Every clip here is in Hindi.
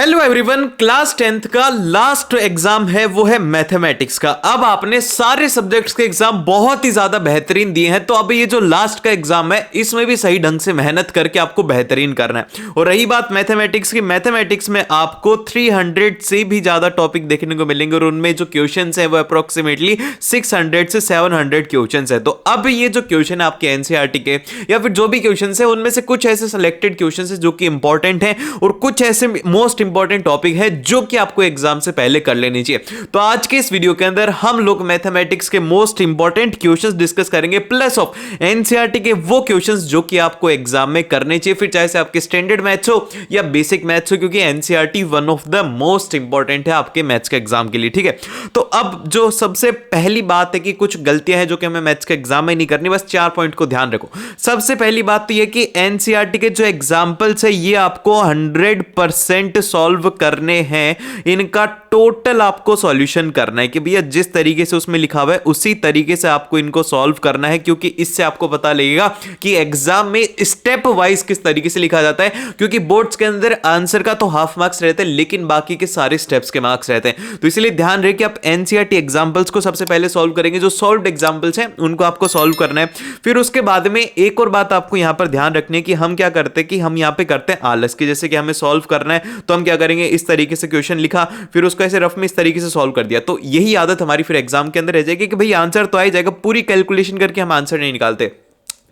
हेलो एवरीवन, क्लास 10th का लास्ट एग्जाम है वो है मैथमेटिक्स का। अब आपने सारे सब्जेक्ट्स के एग्जाम बहुत ही ज्यादा बेहतरीन दिए हैं, तो अब ये जो लास्ट का एग्जाम है इसमें भी सही ढंग से मेहनत करके आपको बेहतरीन करना है। और रही बात मैथमेटिक्स की, मैथमेटिक्स में आपको 300 से भी ज्यादा टॉपिक देखने को मिलेंगे और उनमें जो क्वेश्चंस है वो अप्रोक्सीमेटली 600 से 700 क्वेश्चंस है। तो अब ये जो क्वेश्चन है आपके एनसीईआरटी के या फिर जो भी क्वेश्चंस है उनमें से कुछ ऐसे सिलेक्टेड क्वेश्चंस है जो कि इंपॉर्टेंट है और कुछ ऐसे मोस्ट इंपॉर्टेंट टॉपिक है जो कि आपको एग्जाम से पहले कर लेनी चाहिए। तो आज के इस वीडियो के अंदर हम लोग मैथमेटिक्स के मोस्ट इंपॉर्टेंट क्वेश्चंस डिस्कस करेंगे, प्लस ऑफ एनसीईआरटी के वो क्वेश्चंस जो कि आपको एग्जाम में करने चाहिए, फिर चाहे से आपके स्टैंडर्ड मैथ्स हो या बेसिक मैथ्स हो, क्योंकि NCERT one of the most important है आपके मैथ्स के एग्जाम के लिए। ठीक है, तो अब जो सबसे पहली बात है कि कुछ गलतियां हैं जो कि हमें मैथ्स के एग्जाम में नहीं करनी, बस 4 पॉइंट को ध्यान रखो। सबसे पहली बात तो यह कि एनसीईआरटी के जो एग्जाम्पल्स है ये आपको 100% सॉल्व करने हैं, इनका टोटल आपको सॉल्यूशन करना है कि भैया जिस तरीके से उसमें लिखा हुआ है उसी तरीके से आपको इनको सॉल्व करना है, क्योंकि इससे आपको पता लगेगा कि एग्जाम में स्टेप वाइज किस तरीके से लिखा जाता है। क्योंकि बोर्ड्स के अंदर आंसर का तो हाफ मार्क्स रहते हैं लेकिन बाकी के सारे स्टेप्स के मार्क्स रहते हैं, तो इसलिए ध्यान रहे कि आप एनसीईआरटी एग्जाम्पल्स को सबसे पहले सॉल्व करेंगे। जो सॉल्व्ड एग्जाम्पल्स हैं उनको आपको सॉल्व करना है। फिर उसके बाद में एक और बात आपको यहां पर ध्यान रखनी है कि हम क्या करते हैं कि हम यहां पे करते हैं आलस की, जैसे कि हमें सॉल्व करना है तो हम क्या करेंगे, इस तरीके से क्वेश्चन लिखा फिर उसको ऐसे रफ में इस तरीके से सॉल्व कर दिया। तो यही आदत हमारी फिर एग्जाम के अंदर रह जाएगी कि भाई आंसर तो आ ही जाएगा, पूरी कैलकुलेशन करके हम आंसर नहीं निकालते।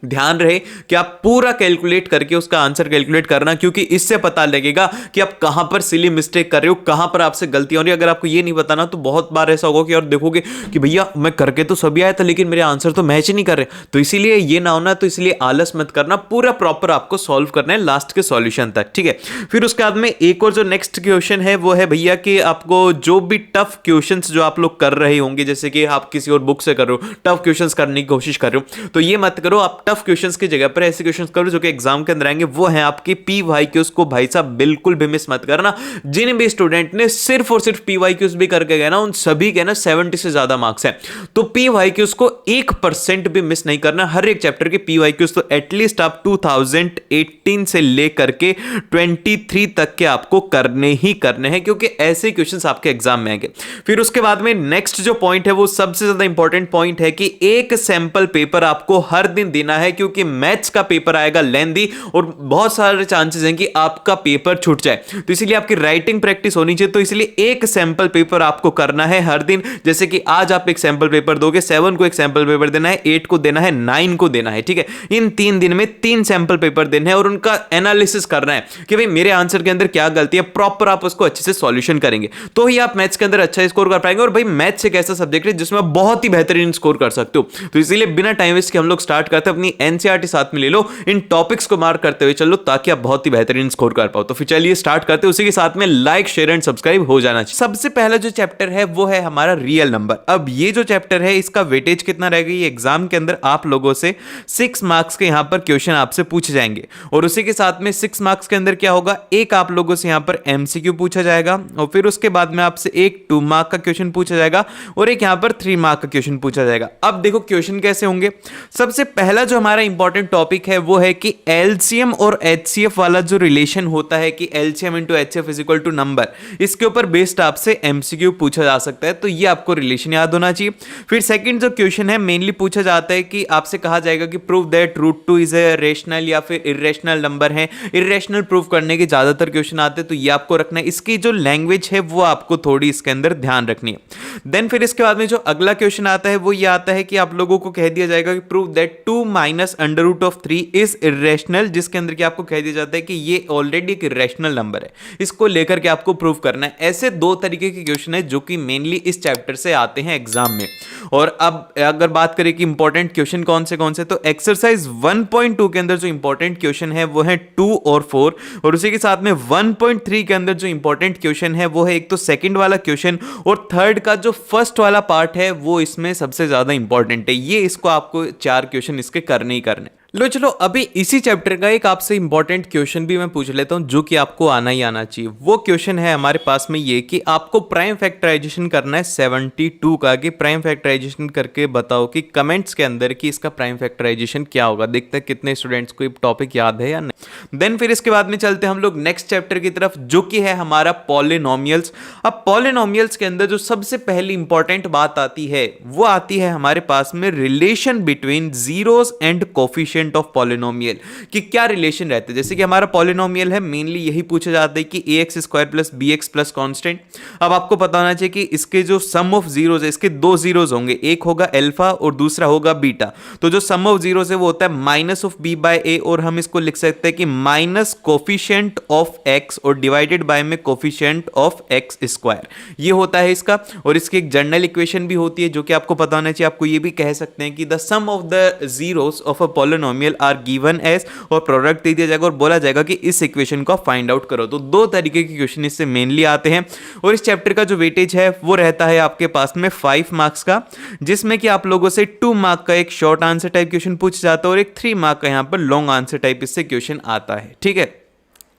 ध्यान रहे कि आप पूरा कैलकुलेट करके उसका आंसर कैलकुलेट करना, क्योंकि इससे पता लगेगा कि आप कहां पर सिली मिस्टेक कर रहे हो, कहां पर आपसे गलती हो रही है। अगर आपको ये नहीं बताना तो बहुत बार ऐसा होगा कि और देखोगे कि भैया मैं करके तो सभी आया था लेकिन मेरे आंसर तो मैच ही नहीं कर रहे। तो इसीलिए ये ना होना, तो इसलिए आलस मत करना, पूरा प्रॉपर आपको सॉल्व करना है लास्ट के सॉल्यूशन तक। ठीक है, फिर उसके बाद में एक और जो नेक्स्ट क्वेश्चन है वो है भैया कि आपको जो भी टफ क्वेश्चन जो आप लोग कर रहे होंगे, जैसे कि आप किसी और बुक से कर रहे हो, टफ क्वेश्चन करने की कोशिश कर रहे हो, तो ये मत करो। आप टफ क्वेश्चंस की जगह पर ऐसे क्वेश्चंस करो जो कि एग्जाम के अंदर आएंगे, वो हैं आपके पीवाईक्यूज को भाई साहब बिल्कुल भी मिस मत करना। जिन भी स्टूडेंट ने सिर्फ और सिर्फ पीवाईक्यूज भी करके गए ना, उन सभी के ना 70 से ज्यादा मार्क्स हैं। तो पीवाईक्यूज को 1% भी मिस नहीं करना। हर एक चैप्टर के पीवाईक्यूज तो एटलीस्ट आप 2018 से लेकर के 23 तक के आपको करने ही करने हैं, क्योंकि ऐसे क्वेश्चंस आपके एग्जाम में आएंगे। फिर उसके बाद में नेक्स्ट जो पॉइंट है वो सबसे ज्यादा इंपॉर्टेंट पॉइंट है कि एक सैंपल पेपर आपको हर दिन देना है, क्योंकि मैथ्स का पेपर आएगा लेंदी और बहुत सारे चांसेस हैं कि आपका पेपर छूट जाए। तो इसलिए आपकी राइटिंग प्रैक्टिस होनी चाहिए, तो इसलिए एक सैंपल पेपर आपको करना है हर दिन। जैसे कि आज आप एक सैंपल पेपर दोगे, 7 को एक सैंपल पेपर देना है, 8 को देना है, 9 को देना है। ठीक है, इन 3 दिन में 3 सैंपल पेपर देने हैं और उनका एनालिसिस करना है कि भाई मेरे आंसर के अंदर क्या गलती है, प्रॉपर आप उसको अच्छे से सॉल्यूशन करेंगे तो ही आप मैथ्स के अंदर अच्छा स्कोर कर पाएंगे। और भाई मैथ्स एक ऐसा सब्जेक्ट है जिसमें आप बहुत ही बेहतरीन स्कोर कर सकते हो। तो इसलिए बिना टाइम वेस्ट के हम लोग स्टार्ट करते हैं, अपनी एनसीईआरटी साथ में ले लो, इन टॉपिक्स को मार्क करते हुए चलो ताकि आप बहुत ही बेहतरीन स्कोर कर पाओ। तो फिर चलिए स्टार्ट करते हैं, उसी के साथ में लाइक शेयर एंड सब्सक्राइब हो जाना चाहिए। सबसे पहला जो चैप्टर है वो है हमारा रियल नंबर। अब ये जो चैप्टर है इसका वेटेज कितना रहेगा, ये एग्जाम के अंदर आप लोगों से 6 मार्क्स के यहां पर क्वेश्चन आपसे पूछे जाएंगे और उसी के साथ में 6 मार्क्स के अंदर क्या होगा, एक आप लोगों से यहां पर एमसीक्यू पूछा जाएगा और फिर उसके बाद में आपसे एक 2 मार्क का क्वेश्चन पूछा जाएगा और एक यहां पर 3 मार्क का क्वेश्चन पूछा जाएगा। अब देखो क्वेश्चन कैसे होंगे। सबसे पहला जो हमारा इंपॉर्टेंट टॉपिक है वो है कि एलसीएम और एचसीएफ वाला जो रिलेशन होता है कि LCM into HCF is equal to number, इसके ऊपर बेस्ड आपसे एमसीक्यू पूछा जा सकता है, तो ये आपको रिलेशन याद होना चाहिए। फिर सेकंड जो क्वेश्चन है मेनली पूछा जाता है कि आपसे कहा जाएगा कि prove that √2 is a rational या फिर इरेशनल नंबर है। इरेशनल प्रूव करने के ज्यादातर क्वेश्चन आते हैं, तो ये आपको रखना है। इसकी जो लैंग्वेज है वो आपको थोड़ी इसके अंदर ध्यान रखनी है। देन फिर इसके बाद में जो अगला क्वेश्चन आता है वो ये आता है कि आप लोगों को कह दिया जाएगा कि prove that 2 minus √3 is irrational, जिसके अंदर कि आपको कह दिया जाता है कि ये ऑलरेडी एक इरेशनल नंबर है, इसको लेकर के आपको प्रूव करना है। ऐसे 2 तरीके के क्वेश्चन है जो कि मेनली इस चैप्टर से आते हैं एग्जाम में। और अब अगर बात करें कि इंपॉर्टेंट क्वेश्चन कौन से, तो एक्सरसाइज 1.2 के अंदर जो इंपॉर्टेंट क्वेश्चन है वो है 2 और 4 और उसी के साथ में 1.3 के अंदर जो इंपॉर्टेंट क्वेश्चन है वो है एक तो सेकंड वाला क्वेश्चन और थर्ड का जो फर्स्ट वाला पार्ट है वो इसमें सबसे ज्यादा इंपॉर्टेंट है। ये इसको आपको 4 क्वेश्चन इसके करने ही करने। लो चलो अभी इसी चैप्टर का एक आपसे इंपॉर्टेंट क्वेश्चन भी मैं पूछ लेता हूं जो कि आपको आना ही आना चाहिए। वो क्वेश्चन है हमारे पास में ये कि आपको प्राइम फैक्टराइजेशन करना है 72 का, कि प्राइम फैक्टराइजेशन करके बताओ कि कमेंट्स के अंदर कि इसका प्राइम फैक्टराइजेशन क्या होगा। देखते हैं कितने स्टूडेंट्स को ये टॉपिक याद है या नहीं। देन फिर इसके बाद में चलते हैं हम लोग नेक्स्ट चैप्टर की तरफ जो कि है हमारा पॉलिनोमियल्स। अब पॉलिनोमियल्स के अंदर जो सबसे पहली इंपॉर्टेंट बात आती है वो आती है हमारे पास में relation between zeros and coefficient of polynomial, कि क्या रिलेशन रहते हैं। जैसे कि हमारा पॉलिनोमियल है, मेनली यही पूछा जाता है कि ax square plus bx plus constant. अब आपको पता होना चाहिए कि इसके जो सम ऑफ जीरोस है, इसके दो जीरोस होंगे, एक होगा अल्फा और दूसरा होगा बीटा। तो जो सम ऑफ जीरोस है वो होता है minus of b by a, और हम इसको लिख सकते हैं कि माइनस कोफिशिएंट ऑफ x और डिवाइडेड बाय में कोफिशिएंट ऑफ x स्क्वायर, ये होता है इसका। और इसकी एक जनरल इक्वेशन भी होती है जो कि आपको पता होना चाहिए। आपको ये भी कह सकते हैं कि the sum of the zeros of a polynomial are given as, और प्रोडक्ट दे दिया जाएगा और बोला जाएगा कि इस इक्वेशन को फाइंड आउट करो। तो दो तरीके के क्वेश्चन इससे मेनली आते हैं। और इस चैप्टर का जो वेटेज है वो रहता है आपके पास में 5 मार्क्स का, जिसमें कि आप लोगों से 2 मार्क का एक शॉर्ट आंसर टाइप क्वेश्चन पूछा जाता है और एक 3 मार्क का यहां पर लॉन्ग आंसर टाइप इससे क्वेश्चन आता है। ठीक है,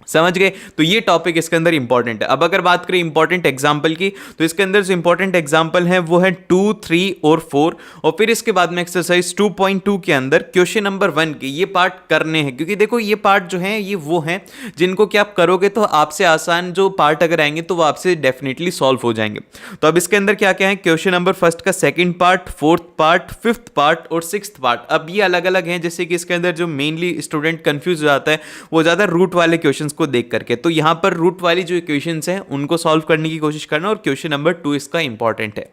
समझ गए। तो ये टॉपिक इसके अंदर इंपॉर्टेंट है। अब अगर बात करें इंपॉर्टेंट एग्जांपल की, तो इसके अंदर जो इंपॉर्टेंट एग्जांपल है वो है 2, 3 और 4। और फिर इसके बाद में एक्सरसाइज 2.2 के अंदर क्वेश्चन नंबर 1 के ये पार्ट करने हैं, क्योंकि देखो ये पार्ट जो है ये वो हैं जिनको कि आप करोगे तो आपसे आसान जो पार्ट अगर आएंगे तो वो आपसे डेफिनेटली सॉल्व हो जाएंगे। तो अब इसके अंदर क्या क्या है, क्वेश्चन नंबर फर्स्ट का second part, fourth part, fifth part और सिक्स्थ पार्ट। अब ये अलग अलग हैं, जैसे कि इसके अंदर जो मेनली स्टूडेंट कंफ्यूज हो जाता है वो ज्यादा रूट वाले क्वेश्चंस को देख करके। तो यहां पर रूट वाली जो इक्वेशंस हैं उनको सॉल्व करने की कोशिश करना, और क्वेश्चन नंबर 2 इसका इंपॉर्टेंट है।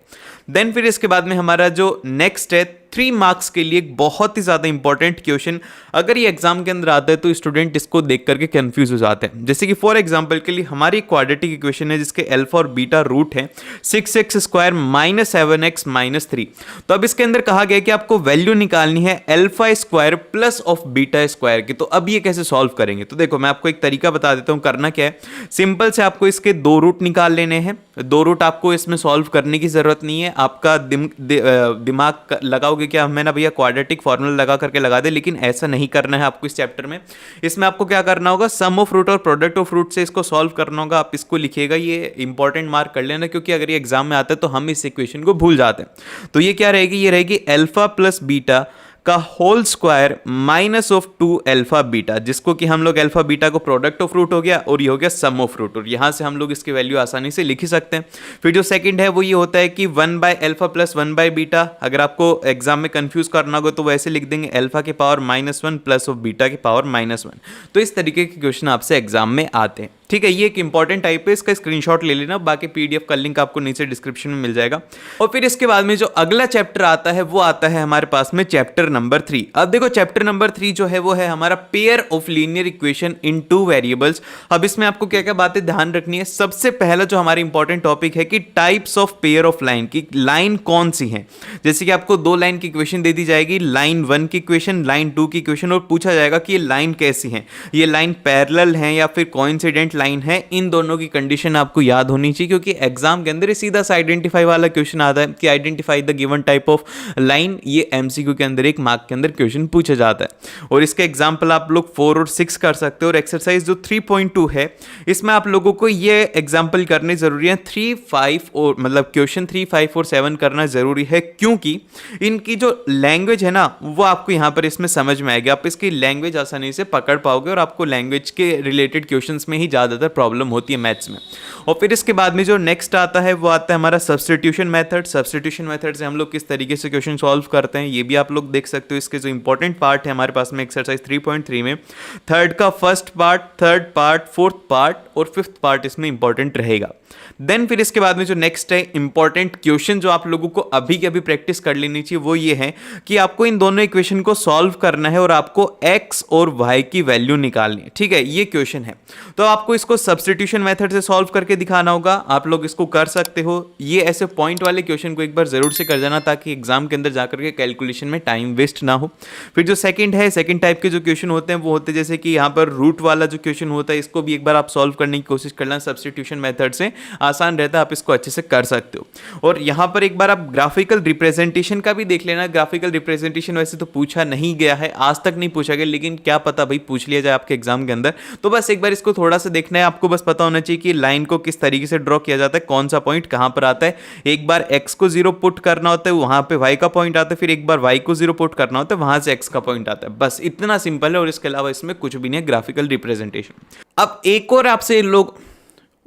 देन फिर इसके बाद में हमारा जो नेक्स्ट है 3 मार्क्स के लिए एक बहुत ही ज्यादा इंपॉर्टेंट क्वेश्चन, अगर ये एग्जाम के अंदर आता है तो स्टूडेंट इसको देख करके कंफ्यूज हो जाते हैं। जैसे कि फॉर एग्जांपल के लिए हमारी क्वाड्रेटिक इक्वेशन है जिसके अल्फा और बीटा रूट है 6x square minus 7x minus 3। तो अब इसके अंदर कहा गया कि आपको वैल्यू निकालनी है alpha square plus of beta square की। तो अब ये कैसे सॉल्व करेंगे, तो देखो मैं आपको एक तरीका बता देता हूं। करना क्या है, सिंपल से आपको इसके 2 रूट निकाल लेने हैं। 2 रूट आपको इसमें सॉल्व करने की जरूरत नहीं है, आपका दिमाग लगाओगे क्या, मैं ना भैया क्वाड्रेटिक फॉर्मूला लगा करके लगा दे, लेकिन ऐसा नहीं करना है आपको इस चैप्टर में। इसमें आपको क्या करना होगा, सम ऑफ रूट और प्रोडक्ट ऑफ रूट से इसको सॉल्व करना होगा। आप इसको लिखिएगा, ये इंपॉर्टेंट मार्क कर लेना, क्योंकि अगर ये एग्जाम में आता है तो हम इस इक्वेशन को भूल जाते हैं। तो ये क्या रहेगी, ये रहेगी अल्फा प्लस बीटा का whole square minus of 2 alpha beta, जिसको कि हम लोग अल्फा बीटा को प्रोडक्ट ऑफ रूट हो गया और ये हो गया सम ऑफ रूट, और यहां से हम लोग इसकी वैल्यू आसानी से लिख ही सकते हैं। फिर जो सेकंड है वो ये होता है कि 1 by alpha plus 1 by beta. अगर आपको एग्जाम में कंफ्यूज करना होगा तो वैसे लिख देंगे अल्फा के पावर -1 प्लस ऑफ बीटा के पावर -1। तो इस तरीके के क्वेश्चन आपसे एग्जाम में आते हैं। ठीक है, ये एक इंपॉर्टेंट टाइप है, इसका स्क्रीनशॉट ले लेना, बाकी पीडीएफ का लिंक आपको नीचे डिस्क्रिप्शन में मिल जाएगा। और फिर इसके बाद में जो अगला चैप्टर आता है वो आता है हमारे पास में चैप्टर नंबर 3। अब देखो चैप्टर नंबर 3 जो है वो है हमारा pair of linear equation in 2 variables. अब इसमें आपको क्या क्या बातें ध्यान रखनी है। सबसे पहला जो हमारा इंपॉर्टेंट टॉपिक है कि types of pair of line, की लाइन कौन सी है। जैसे कि आपको 2 लाइन की इक्वेशन दे दी जाएगी, लाइन 1 की इक्वेशन, लाइन 2 की इक्वेशन, और पूछा जाएगा कि ये लाइन कैसी है, ये लाइन पैरेलल है या फिर कोइंसिडेंट लाइन है। इन दोनों की कंडीशन आपको याद होनी चाहिए, क्योंकि एग्जाम के अंदर सीधा सा आइडेंटिफाई वाला क्वेश्चन आता है कि identify the given type of line. ये एमसीक्यू के अंदर 1 मार्क के अंदर क्वेश्चन पूछा जाता है, और इसका एग्जांपल आप लोग 4 और 6 कर सकते हो। और एक्सरसाइज जो 3.2 है इसमें आप लोगों को ये एग्जांपल करने जरूरी है। 3, 5 और मतलब क्वेश्चन 3, 5 और 7 करना जरूरी है, क्योंकि इनकी जो लैंग्वेज है ना वो आपको यहाँ पर इसमें समझ में आएगी। आप इसकी लैंग्वेज आसानी से पकड़ पाओगे, और आपको लैंग्वेज के रिलेटेड क्वेश्चंस में ही ज्यादातर प्रॉब्लम होती है मैथ्स में। और फिर इसके बाद में जो नेक्स्ट आता है वो आता है हमारा सब्स्टिट्यूशन मेथड। सब्स्टिट्यूशन मेथड से हम लोग किस तरीके से क्वेश्चन सॉल्व करते हैं ये भी आप लोग देख सकते हो। इसके जो इंपॉर्टेंट पार्ट है हमारे पास में एक्सरसाइज 3.3 में, थर्ड का first part, third part, fourth part और फिफ्थ पार्ट इसमें इंपॉर्टेंट रहेगा। देन फिर इसके बाद में जो नेक्स्ट है इंपॉर्टेंट क्वेश्चन जो आप लोगों को अभी के अभी प्रैक्टिस कर लेनी चाहिए वो ये है कि आपको इन दोनों इक्वेशन को सॉल्व करना है और आपको x और y की वैल्यू निकालनी है। ठीक है, ये क्वेश्चन है। तो आपको इसको सब्स्टिट्यूशन मेथड से सॉल्व करके दिखाना होगा। आप लोग इसको कर सकते हो, ये ऐसे पॉइंट वाले क्वेश्चन को एक बार जरूर से कर जाना ताकि एग्जाम के अंदर जाकर के कैलकुलेशन में टाइम वेस्ट ना हो। फिर जो सेकंड है, सेकंड टाइप के जो क्वेश्चन होते हैं वो होते हैं जैसे कि यहाँ पर रूट वाला जो क्वेश्चन होता है, इसको भी एक बार आप सॉल्व करने की कोशिश करना सब्स्टिट्यूशन मेथड से, आसान रहता है, आप इसको अच्छे से कर सकते हो। और यहाँ पर एक बार आप ग्राफिकल रिप्रेजेंटेशन का भी देख लेना। ग्राफिकल रिप्रेजेंटेशन वैसे तो पूछा नहीं गया है, आज तक नहीं पूछा गया, लेकिन क्या पता भाई पूछ लिया जाए आपके एग्जाम के अंदर। तो बस एक बार इसको थोड़ा सा देखना है, आपको बस पता होना चाहिए कि लाइन को किस तरीके से ड्रॉ किया जाता है, कौन सा पॉइंट कहां पर आता है। एक बार x को 0 पुट करना होता है, वहां पे y का पॉइंट आता है, फिर एक बार y को 0 पुट करना होता है, वहां से x का पॉइंट आता है। बस इतना सिंपल है और इसके अलावा इसमें कुछ भी नहीं है ग्राफिकल रिप्रेजेंटेशन। अब एक और आपसे लोग,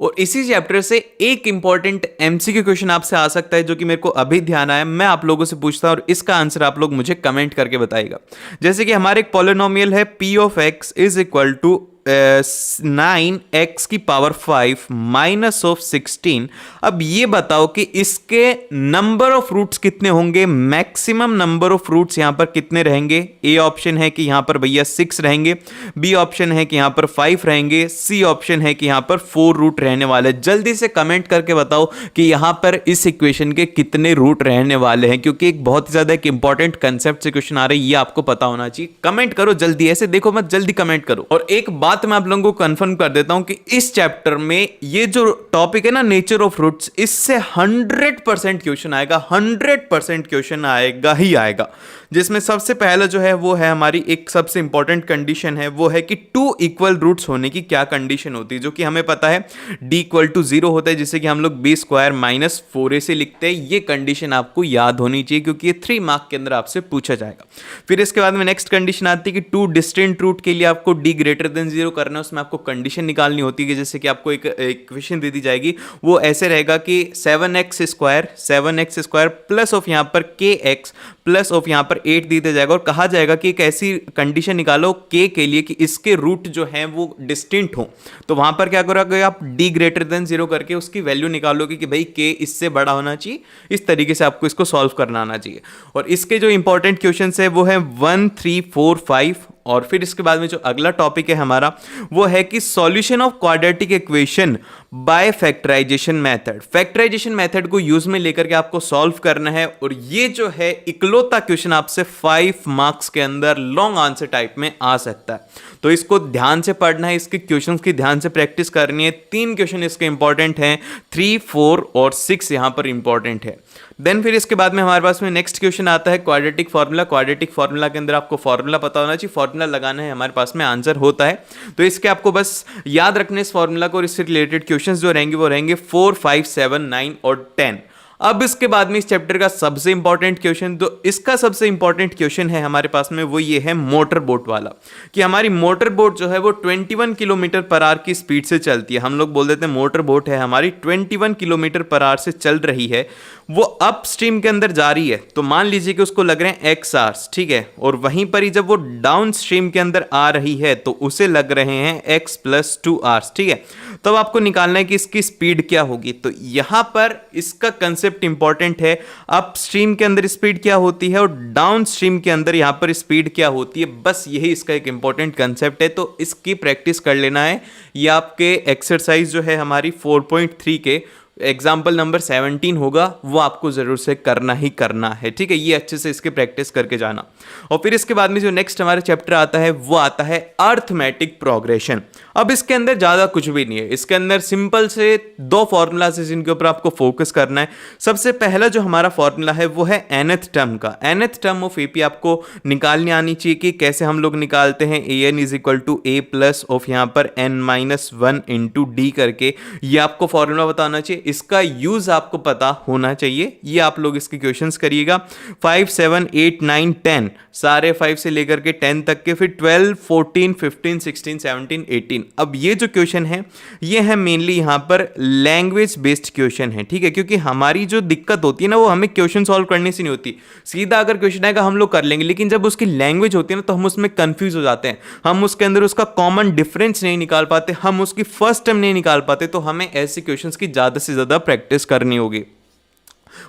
और इसी चैप्टर से एक इंपॉर्टेंट एमसीक्यू क्वेश्चन आपसे आ सकता है जो कि मेरे को अभी ध्यान आया, मैं आप लोगों से पूछता हूं और इसका आंसर आप लोग मुझे कमेंट करके बताइएगा। जैसे कि हमारे एक पॉलिनोमियल है p of x is equal to 9x की पावर 5 माइनस ऑफ 16। अब ये बताओ कि इसके नंबर ऑफ रूट्स कितने होंगे, मैक्सिमम नंबर ऑफ रूट्स यहां पर कितने रहेंगे। ए ऑप्शन है कि यहां पर भैया 6 रहेंगे, बी ऑप्शन है कि यहां पर 5 रहेंगे, सी ऑप्शन है कि यहां पर 4 रूट रहने वाले। जल्दी से कमेंट करके बताओ कि यहां पर इस इक्वेशन के कितने रूट रहने वाले हैं, क्योंकि एक बहुत ही ज्यादा एक इंपॉर्टेंट कंसेप्ट से क्वेश्चन आ रहा है, ये आपको पता होना चाहिए। कमेंट करो जल्दी, ऐसे देखो मत, जल्दी कमेंट करो। और एक बात मैं आप लोगों को कंफर्म कर देता हूं कि इस चैप्टर में ये जो टॉपिक है ना, नेचर ऑफ रूट्स, इससे 100% क्वेश्चन आएगा, 100% क्वेश्चन आएगा ही आएगा। जिसमें सबसे पहला जो है वो है हमारी एक सबसे इंपॉर्टेंट कंडीशन है, वो है कि 2 इक्वल रूट्स होने की क्या कंडीशन होती है, जो कि हमें पता है d इक्वल टू 0 होता है, जिससे कि हम लोग b स्क्वायर माइनस 4a से लिखते हैं। ये कंडीशन आपको याद होनी चाहिए क्योंकि ये 3 मार्क के अंदर आपसे पूछा जाएगा। फिर इसके बाद में नेक्स्ट कंडीशन आती है कि 2 डिस्टिंक्ट रूट के लिए आपको d ग्रेटर देन 0 करना है, उसमें आपको कंडीशन निकालनी होती है। जैसे कि आपको एक इक्वेशन दे दी जाएगी, वो ऐसे रहेगा कि 7x स्क्वायर प्लस ऑफ यहाँ पर kx प्लस ऑफ यहाँ पर 8 दे दिया जाएगा और कहा जाएगा कि एक ऐसी कंडीशन निकालो k के लिए कि इसके रूट जो हैं वो डिस्टिंक्ट हो। तो वहां पर क्या करोगे आप, d ग्रेटर देन 0 करके उसकी वैल्यू निकालोगे कि भाई k इससे बड़ा होना चाहिए। इस तरीके से आपको इसको सॉल्व करना आना चाहिए। और इसके जो इंपॉर्टेंट क्वेश्चंस है वो है 1, 3, 4, 5। और फिर इसके बाद में जो अगला टॉपिक है हमारा वो है कि solution of quadratic equation by factorization method. Factorization method को यूज में लेकर के आपको सॉल्व करना है। और ये जो है इकलौता क्वेश्चन आपसे 5 मार्क्स के अंदर लॉन्ग आंसर टाइप में आ सकता है, तो इसको ध्यान से पढ़ना है, इसके क्वेश्चंस की ध्यान से प्रैक्टिस करनी है। 3 क्वेश्चन इसके इंपॉर्टेंट हैं, 3, 4 और 6 यहां पर इंपॉर्टेंट है। देन फिर इसके बाद में हमारे पास में नेक्स्ट क्वेश्चन आता है क्वाड्रेटिक फार्मूला। क्वाड्रेटिक फार्मूला के अंदर आपको फार्मूला पता होना चाहिए, फार्मूला लगाना है, हमारे पास में आंसर होता है। तो इसके आपको बस याद रखने इस फार्मूला को और इससे रिलेटेड क्वेश्चंस जो रहेंगे वो रहेंगे 4, 5, 7, 9 और 10। अब इसके बाद में इस चैप्टर का सबसे इंपॉर्टेंट क्वेश्चन, तो इसका सबसे इंपॉर्टेंट क्वेश्चन है हमारे पास में, वो ये है मोटर बोट वाला, कि हमारी मोटर बोट जो है वो 21 किलोमीटर पर आवर की स्पीड से चलती है। हम लोग बोल देते हैं मोटर बोट है हमारी 21 किलोमीटर पर आवर से चल रही है, वो अप स्ट्रीम के अंदर जा रही है। तो मान लीजिए कि उसको लग रहे हैं x आवर्स, ठीक है, और वहीं पर ही जब वो डाउन स्ट्रीम के अंदर आ रही है तो उसे लग रहे हैं x + 2 आवर्स, ठीक है। तब आपको निकालना है कि इसकी स्पीड क्या होगी। तो यहां पर इसका कंसेप्ट इंपॉर्टेंट है, अप स्ट्रीम के अंदर स्पीड क्या होती है और डाउन स्ट्रीम के अंदर यहां पर स्पीड क्या होती है, बस यही इसका एक इंपॉर्टेंट कंसेप्ट है। तो इसकी प्रैक्टिस कर लेना है। ये आपके एक्सरसाइज जो है हमारी 4.3 के एग्जाम्पल नंबर 17 होगा, वो आपको जरूर से करना ही करना है, ठीक है। ये अच्छे से इसके प्रैक्टिस करके जाना। और फिर इसके बाद में जो नेक्स्ट हमारा चैप्टर आता है वो आता है अर्थमेटिक प्रोग्रेशन। अब इसके अंदर ज्यादा कुछ भी नहीं है, इसके अंदर सिंपल से 2 फॉर्मूलाज है जिनके ऊपर आपको फोकस करना है। सबसे पहला जो हमारा फॉर्मूला है वो है nth टर्म का। nth टर्म ऑफ AP आपको निकालनी आनी चाहिए कि कैसे हम लोग निकालते हैं। an = a प्लस ऑफ यहाँ पर n-1 × d करके, ये आपको फॉर्मूला बताना चाहिए। इसका यूज आपको पता होना चाहिए। ये आप लोग इसके क्वेश्चंस करिएगा। 5, 7, 8, 9, 10 सारे 5 से लेकर के 10 तक के, फिर 12, 14, 15, 16, 17, 18। अब ये जो क्वेश्चन है ये है मेनली यहाँ पर लैंग्वेज बेस्ड क्वेश्चन है, ठीक है। क्योंकि हमारी जो दिक्कत होती है ना, वो हमें क्वेश्चन सॉल्व करने से नहीं होती। सीधा अगर क्वेश्चन आएगा हम लोग कर लेंगे, लेकिन जब उसकी लैंग्वेज होती है ना तो हम उसमें कंफ्यूज हो जाते हैं। हम उसके अंदर उसका कॉमन डिफरेंस नहीं निकाल पाते, हम उसकी फर्स्ट टर्म नहीं निकाल पाते। तो हमें ऐसे क्वेश्चंस की ज्यादा से ज्यादा प्रैक्टिस करनी होगी।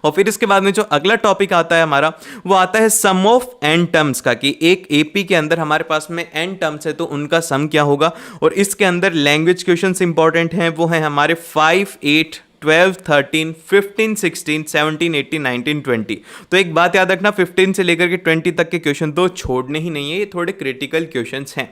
और फिर इसके बाद में जो अगला टॉपिक आता है हमारा, वो आता है सम ऑफ एन टर्म्स का, कि एक एपी के अंदर हमारे पास में एन टर्म्स है तो उनका सम क्या होगा। और इसके अंदर लैंग्वेज क्वेश्चंस इंपॉर्टेंट हैं, वो है हमारे 5, 8, 12, 13, 15, 16, 17, 18, 19, 20। तो एक बात याद रखना, 15 से लेकर के 20 तक के क्वेश्चन तो छोड़ने ही नहीं है, ये थोड़े क्रिटिकल क्वेश्चंस हैं।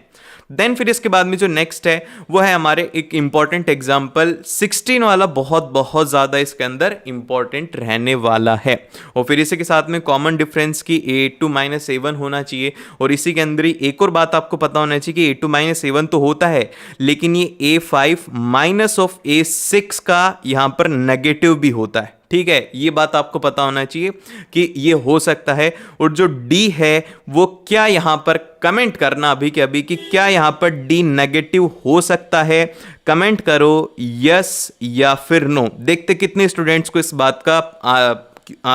देन फिर इसके बाद में जो नेक्स्ट है वो है हमारे एक इंपॉर्टेंट एग्जाम्पल 16 वाला, बहुत बहुत ज़्यादा इसके अंदर इंपॉर्टेंट रहने वाला है। और फिर इसी के साथ में कॉमन डिफरेंस की a2 - a1 होना चाहिए। और इसी के अंदर ही एक और बात आपको पता होना चाहिए कि a2 - a1 तो होता है, लेकिन ये a5 माइनस ऑफ a6 का यहाँ पर नेगेटिव भी होता है। ठीक है, ये बात आपको पता होना चाहिए कि ये हो सकता है। और जो डी है वो क्या, यहां पर कमेंट करना अभी के अभी कि क्या यहां पर डी नेगेटिव हो सकता है। कमेंट करो यस या फिर नो। देखते कितने स्टूडेंट्स को इस बात का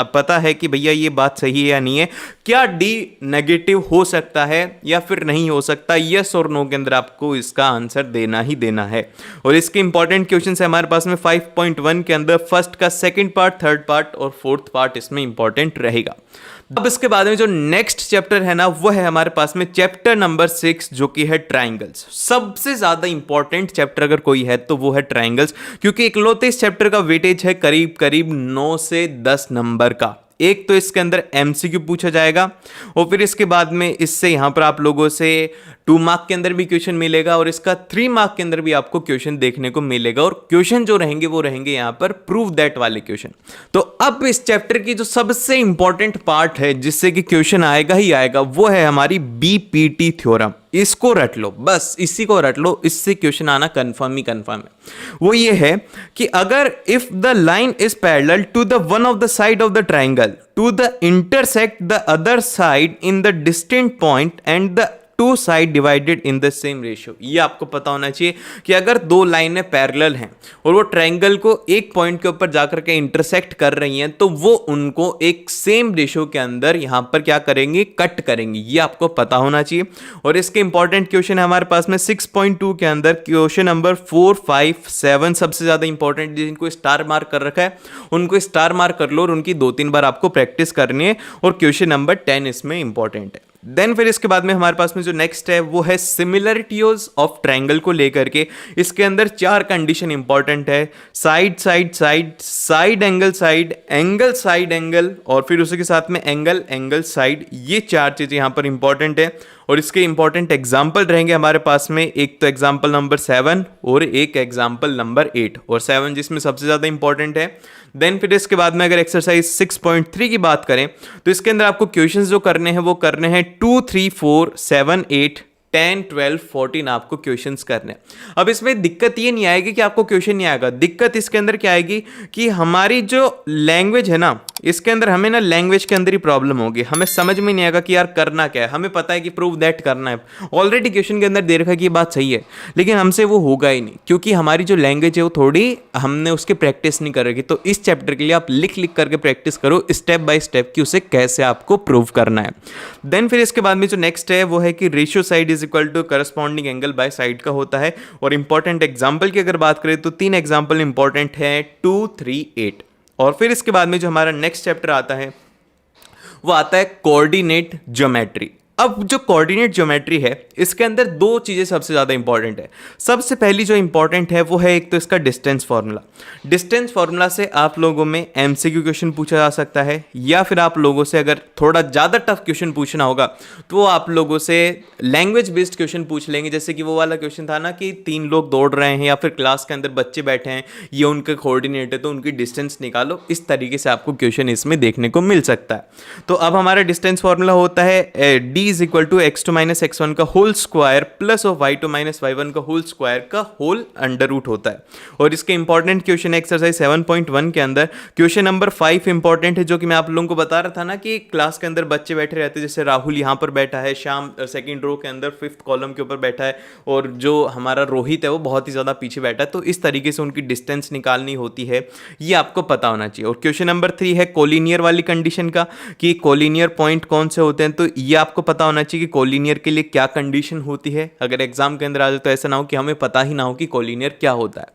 पता है कि भैया ये बात सही है या नहीं है, क्या डी नेगेटिव हो सकता है या फिर नहीं हो सकता। यस और नो के अंदर आपको इसका आंसर देना ही देना है। और इसके इंपॉर्टेंट क्वेश्चन है हमारे पास में 5.1 के अंदर फर्स्ट का सेकंड पार्ट, थर्ड पार्ट और फोर्थ पार्ट इसमें इंपॉर्टेंट रहेगा। अब इसके बाद में जो नेक्स्ट चैप्टर है ना, वो है हमारे पास में चैप्टर नंबर 6, जो कि है ट्राइंगल्स। सबसे ज्यादा इंपॉर्टेंट चैप्टर अगर कोई है तो वो है ट्राइंगल्स, क्योंकि इकलौते इस चैप्टर का वेटेज है करीब करीब 9 से 10 नंबर का। एक तो इसके अंदर एमसीक्यू पूछा जाएगा, और फिर इसके बाद में इससे यहां पर आप लोगों से 2 मार्क के अंदर भी क्वेश्चन मिलेगा, और इसका 3 मार्क के अंदर भी आपको क्वेश्चन देखने को मिलेगा। और क्वेश्चन जो रहेंगे वो रहेंगे यहां पर प्रूव दैट वाले क्वेश्चन। तो अब इस चैप्टर की जो सबसे इंपॉर्टेंट पार्ट है जिससे कि क्वेश्चन आएगा ही आएगा, वो है हमारी बीपीटी थ्योरम। इसको रट लो, बस इसी को रट लो, इससे क्वेश्चन आना कंफर्म ही कंफर्म है। वो ये है कि अगर if the line is parallel to the one of the side of the triangle to the intersect the other side in the distant point and the 2 side divided in the same ratio. ये आपको पता होना चाहिए कि अगर 2 लाइनें पैरेलल हैं और वो ट्रायंगल को एक पॉइंट के ऊपर जाकर के इंटरसेक्ट कर रही हैं, तो वो उनको एक सेम रेशियो के अंदर यहां पर क्या करेंगे, कट करेंगे। ये आपको पता होना चाहिए। और इसके इंपॉर्टेंट क्वेश्चन है हमारे पास में 6.2 के अंदर क्वेश्चन नंबर 4, 5, 7 सबसे ज्यादा इंपॉर्टेंट, जिनको स्टार मार्क कर रखा है उनको स्टार मार्क कर लो और उनकी 2-3 बार आपको प्रैक्टिस करनी है। और क्वेश्चन नंबर 10 इसमें इंपॉर्टेंट है। देन फिर इसके बाद में हमारे पास में जो नेक्स्ट है वो है सिमिलरिटीज ऑफ ट्रायंगल को लेकर के। इसके अंदर 4 कंडीशन इंपॉर्टेंट है, side side side, side angle side, angle side angle, और फिर उसी के साथ में एंगल एंगल साइड। ये 4 चीजें यहां पर इंपॉर्टेंट है। और इसके इंपॉर्टेंट एग्जाम्पल रहेंगे हमारे पास में, एक तो एग्जाम्पल नंबर 7 और एक एग्जाम्पल नंबर 8, और 7 जिसमें सबसे ज्यादा इंपॉर्टेंट है। देन फिर इसके बाद में अगर एक्सरसाइज 6.3 की बात करें तो इसके अंदर आपको क्वेश्चंस जो करने हैं वो करने हैं 2, 3, 4, 7, 8, 10, 12, 14 आपको क्वेश्चंस करने। अब इसमें दिक्कत ये नहीं आएगी कि आपको क्वेश्चन नहीं आएगा, दिक्कत इसके अंदर क्या आएगी कि हमारी जो लैंग्वेज है ना, इसके अंदर हमें ना लैंग्वेज के अंदर ही प्रॉब्लम होगी। हमें समझ में नहीं आएगा कि यार करना क्या है। हमें पता है कि प्रूव दैट करना है, ऑलरेडी क्वेश्चन के अंदर दे रखा है कि ये बात सही है, लेकिन हमसे वो होगा ही नहीं, क्योंकि हमारी जो लैंग्वेज है वो थोड़ी हमने उसकी प्रैक्टिस नहीं कर रखी। तो इस चैप्टर के लिए आप लिख लिख करके प्रैक्टिस करो स्टेप बाय स्टेप कि उसे कैसे आपको प्रूव करना है। देन फिर इसके बाद में जो नेक्स्ट है वो है कि ratio side is equal to corresponding angle by side का होता है। और इंपॉर्टेंट एग्जाम्पल की अगर बात करें तो 3 एग्जाम्पल इंपॉर्टेंट है, 2, 3, 8। और फिर इसके बाद में जो हमारा नेक्स्ट चैप्टर आता है वो आता है कोऑर्डिनेट ज्योमेट्री। अब जो कोऑर्डिनेट ज्योमेट्री है इसके अंदर 2 चीजें सबसे ज्यादा इंपॉर्टेंट है। सबसे पहली जो इंपॉर्टेंट है वो है एक तो इसका डिस्टेंस फार्मूला। डिस्टेंस फार्मूला से आप लोगों में एमसीक्यू क्वेश्चन पूछा जा सकता है, या फिर आप लोगों से अगर थोड़ा ज्यादा टफ क्वेश्चन पूछना होगा तो वो आप लोगों से लैंग्वेज बेस्ड क्वेश्चन पूछ लेंगे। जैसे कि वो वाला क्वेश्चन था ना कि 3 लोग दौड़ रहे हैं या फिर क्लास के अंदर बच्चे बैठे हैं, ये उनका कोऑर्डिनेट है तो उनकी डिस्टेंस निकालो। इस तरीके से आपको क्वेश्चन इसमें देखने को मिल सकता है। तो अब हमारा डिस्टेंस फार्मूला होता है D is equal to x2 minus x1 का whole square plus of y2 minus y1 का होल स्क्वायर का होल अंडर रूट होता है। और इसके इंपॉर्टेंट क्वेश्चन एक्सरसाइज 7.1 के अंदर क्वेश्चन नंबर 5 इंपॉर्टेंट है, जो कि मैं आप लोगों को बता रहा था ना कि क्लास के अंदर बच्चे बैठे रहते हैं। जैसे राहुल यहाँ पर बैठा है, श्याम सेकंड रो के अंदर 5th कॉलम के ऊपर बैठा है, और जो हमारा रोहित है वो बहुत ही ज्यादा पीछे बैठा है। तो इस तरीके से उनकी डिस्टेंस निकालनी होती है, ये आपको पता होना चाहिए। और क्वेश्चन नंबर 3 है कोलिनियर वाली कंडीशन का, कि कोलिनियर पॉइंट कौन से होते हैं, तो ये आपको पता होना चाहिए कि कोलिनियर के लिए क्या कंडीशन होती है, अगर एग्जाम के अंदर आ जाए तो ऐसा ना हो कि हमें पता ही ना हो कि कोलिनियर क्या होता है।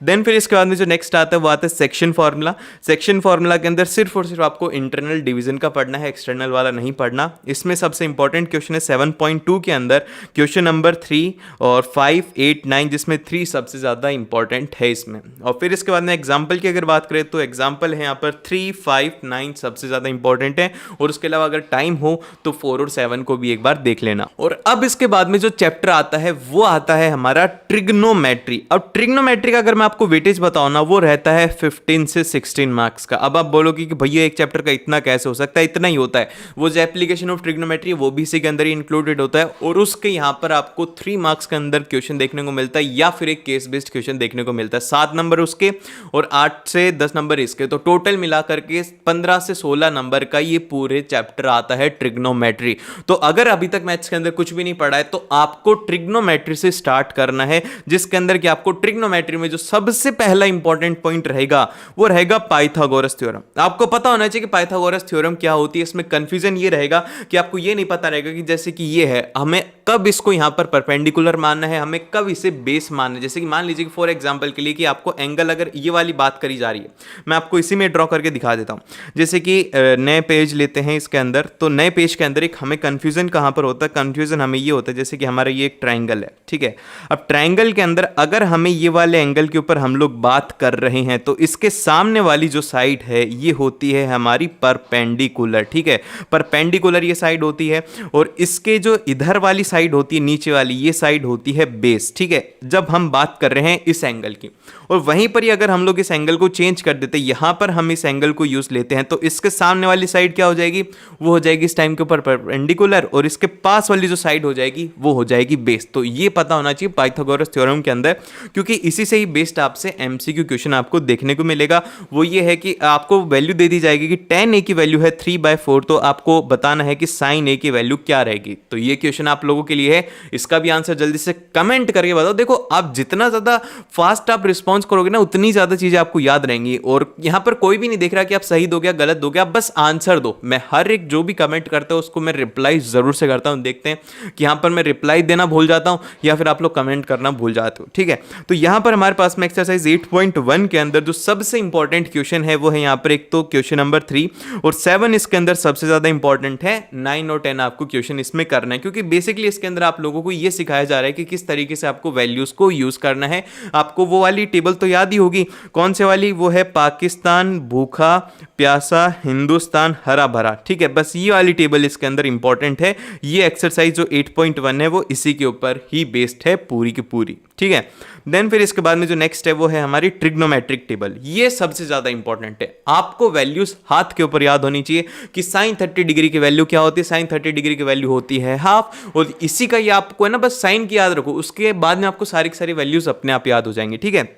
देन फिर इसके बाद में जो नेक्स्ट आता है वो आता है सेक्शन फार्मूला। सेक्शन फार्मूला के अंदर सिर्फ और सिर्फ आपको इंटरनल डिवीजन का पढ़ना है, एक्सटर्नल वाला नहीं पढ़ना। इसमें सबसे इंपॉर्टेंट क्वेश्चन है 7.2 के अंदर क्वेश्चन नंबर 3 और 5, 8, 9, जिसमें 3 सबसे ज़्यादा इंपॉर्टेंट है इसमें। और फिर इसके बाद में एग्जाम्पल की अगर बात करें तो एग्जाम्पल है यहाँ पर 3, 5, 9 सबसे ज़्यादा इंपॉर्टेंट है, और उसके अलावा अगर टाइम हो तो 4 और 7 को भी एक बार देख लेना। और अब इसके बाद में जो चैप्टर आता है वो आता है हमारा ट्रिग्नोमेट्री। अब ट्रिग्नोमेट्री का अगर मैं आपको वेटेज बताऊं ना, वो रहता है 15 से 16 मार्क्स का। अब आप बोलोगे कि भैया एक चैप्टर का इतना कैसे हो सकता है? इतना ही होता है। वो जो एप्लीकेशन ऑफ ट्रिग्नोमेट्री वो भी इसी के अंदर ही इंक्लूडेड होता है, और उसके यहाँ पर आपको 3 मार्क्स के अंदर क्वेश्चन देखने को मिलता है, या फिर एक केस बेस्ड क्वेश्चन देखने को मिलता है। 7 नंबर उसके और 8 से 10 नंबर इसके, तो टोटल मिलाकर के 15 से 16 नंबर का ये पूरे चैप्टर आता है ट्रिग्नोमेट्री। तो अगर अभी तक मैथ्स के अंदर कुछ भी नहीं पढ़ा है तो आपको ट्रिग्नोमेट्री से स्टार्ट करना है, जिसके अंदर कि आपको ट्रिग्नोमेट्री में जो सबसे पहला इंपॉर्टेंट पॉइंट रहेगा वो रहेगा पाइथागोरस थ्योरम। आपको पता होना चाहिए कि पाइथागोरस थ्योरम क्या होती है। इसमें कंफ्यूजन ये रहेगा कि आपको ये नहीं पता रहेगा कि जैसे कि ये है, हमें कब इसको यहां पर परपेंडिकुलर मानना है, हमें कब इसे बेस मानना है। जैसे कि मान लीजिए कि फॉर एग्जांपल के लिए कि आपको एंगल, अगर ये वाली बात करी जा रही है, मैं आपको इसी में ड्रॉ करके दिखा देता हूं। जैसे कि नए पेज लेते हैं इसके अंदर, तो नए पेज के अंदर एक हमें कंफ्यूजन कहां पर होता है, कंफ्यूजन हमें ये होता है जैसे कि हमारा ये एक ट्राइंगल है, ठीक है। अब ट्राइंगल के अंदर अगर हमें ये वाले एंगल के ऊपर हम लोग बात कर रहे हैं तो इसके सामने वाली जो साइड है ये होती है हमारी परपेंडिकुलर, ठीक है। परपेंडिकुलर ये साइड होती है, और इसके जो इधर वाली साइड होती है नीचे वाली, ये साइड होती है बेस, ठीक है, जब हम बात कर रहे हैं इस एंगल की। और वहीं पर ही अगर हम लोग इस एंगल को चेंज कर देते हैं, यहां पर हम इस एंगल को यूज लेते हैं, तो इसके सामने वाली साइड क्या हो जाएगी, वो हो जाएगी इस टाइम के ऊपर परपेंडिकुलर, और इसके पास वाली जो साइड हो जाएगी वो हो जाएगी बेस। तो ये पता होना चाहिए पाइथागोरस थ्योरम के अंदर, क्योंकि इसी से ही बेस्ड आपसे एमसीक्यू क्वेश्चन आपको देखने को मिलेगा। वो ये है कि आपको वैल्यू दे दी जाएगी कि tan a की वैल्यू है 3/4, तो आपको बताना है कि sin a की वैल्यू क्या रहेगी। तो ये क्वेश्चन आप लोगों के लिए है, इसका भी आंसर जल्दी से कमेंट करके बताओ। देखो, आप जितना ज्यादा फास्ट आप रिस्पॉन्स करोगे ना, उतनी ज्यादा चीजें आपको याद रहेंगी। और यहां पर कोई भी नहीं देख रहा कि आप सही दोगे या गलत दोगे, आप बस आंसर दो। मैं हर एक जो भी कमेंट करता हूं उसको मैं रिप्लाई जरूर से करता हूं। देखते हैं कि यहां पर मैं रिप्लाई देना भूल जाता हूं या फिर आप लोग कमेंट करना भूल जाते हो, ठीक है। तो यहां पर हमारे पास में एक्सरसाइज 8.1 के अंदर जो सबसे इंपॉर्टेंट क्वेश्चन है वो है यहां पर एक तो क्वेश्चन नंबर 3 और 7 इसके अंदर सबसे ज्यादा इंपॉर्टेंट है। 9 और 10 आपको क्वेश्चन इसमें करना है, क्योंकि बेसिकली इसके अंदर आप लोगों को यह सिखाया जा रहा है कि किस तरीके से आपको वैल्यूज को यूज करना है। आपको वो वाली टेबल तो याद ही होगी, कौन से वाली, वो है पाकिस्तान भूखा प्यासा, हिंदुस्तान हरा भरा, ठीक है। बस ये वाली टेबल इसके अंदर इंपॉर्टेंट है। ये एक्सरसाइज जो 8.1 है वो इसी के ऊपर ही बेस्ड है पूरी की पूरी, ठीक है। देन फिर इसके बाद में जो नेक्स्ट है वो है हमारी ट्रिग्नोमेट्रिक टेबल। ये सबसे ज्यादा इंपॉर्टेंट है, आपको वैल्यूज हाथ के ऊपर याद होनी चाहिए कि साइन 30 डिग्री की वैल्यू क्या होती है। साइन 30 डिग्री की वैल्यू होती है हाफ, और इसी का ये आपको है ना, बस साइन की याद रखो, उसके बाद में आपको सारी की सारी वैल्यूज अपने आप याद हो जाएंगी, ठीक है।